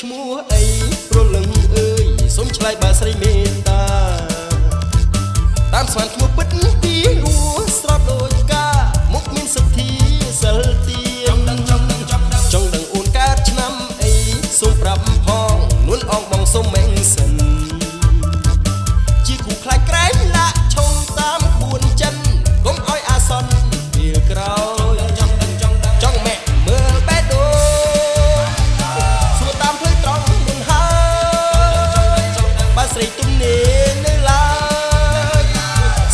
ឈ្មោះអីព្រលឹងអើយសូមឆ្លើយបើស្រីមេត្តាតាមស្មានឈ្មោះពិតពីរស់ស្រស់ដូចកាមុខមានសទ្ធាសិលទានចង់ដឹងអូនកើតឆ្នាំអីសូមប្រាប់ផងនួនអងបងសូមមេងសិនជាគូខ្លាចក្រែងលាក់ឈុំតាមក្បួនចិនកុំឲ្យអាសន្នពេលក្រោយចង់មែមើលបេះដូងសួរតាមផ្លូវត្រង់មុនហើយបើស្រីទុំនេនៅឡើយ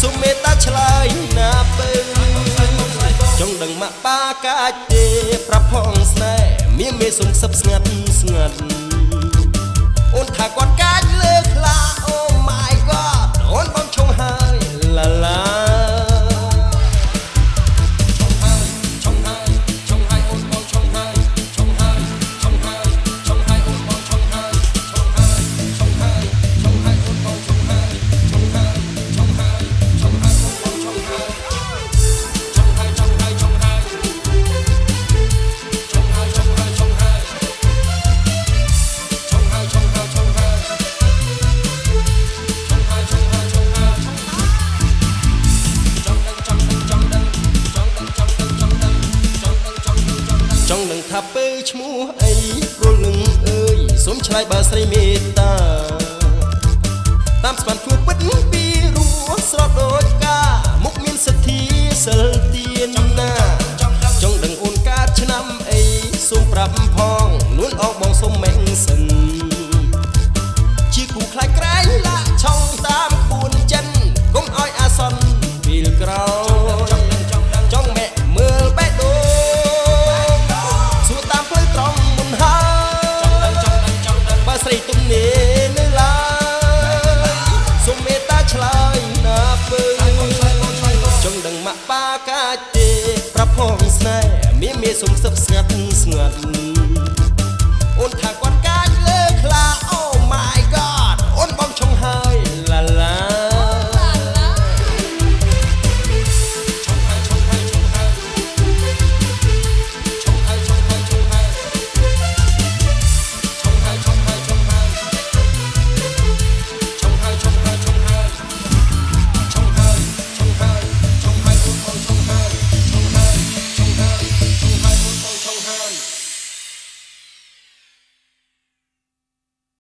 សូមមេត្តាឆ្លើយណាពើចង់ដឹងម៉ាក់ប៉ាកាច់ទេប្រាប់ផងស្នេហ៍មានមេសុំសឹបស្ងាត់ស្ងាត់អូនថាគាត់កាច់លើខ្លាអូ my god អូនបងឈងហើយឡាឡាចង់នឹងថាពើឈ្មោះអីព្រលឹងអើយសូមឆ្លើយបើស្រីមេត្តាតាមស្មានឈ្មោះពិតពីរស់ស្រស់ដូចកាមុខមានសទ្ធាសិលទានណាចង់ដឹងអូនកើតឆ្នាំអីសូមប្រាប់ផងនួនអងបងសូមមេងសិនជាគូខ្លាចក្រែងលាក់ឆុងតាមក្បួនចិនកុំឲ្យអាសន្នពេលក្រោយចង់មេមើលបេះដូងបើស្រីទុំនេនៅឡើយសូមមេត្តាឆ្លើយណាពើចង់ដឹងម៉ាក់ប៉ាកាច់ទេប្រាប់ផងស្នេហ៍មានមេសុំសឹកស្ងាត់ស្ងាត់អូនថាគាត់កាច់លើខ្លា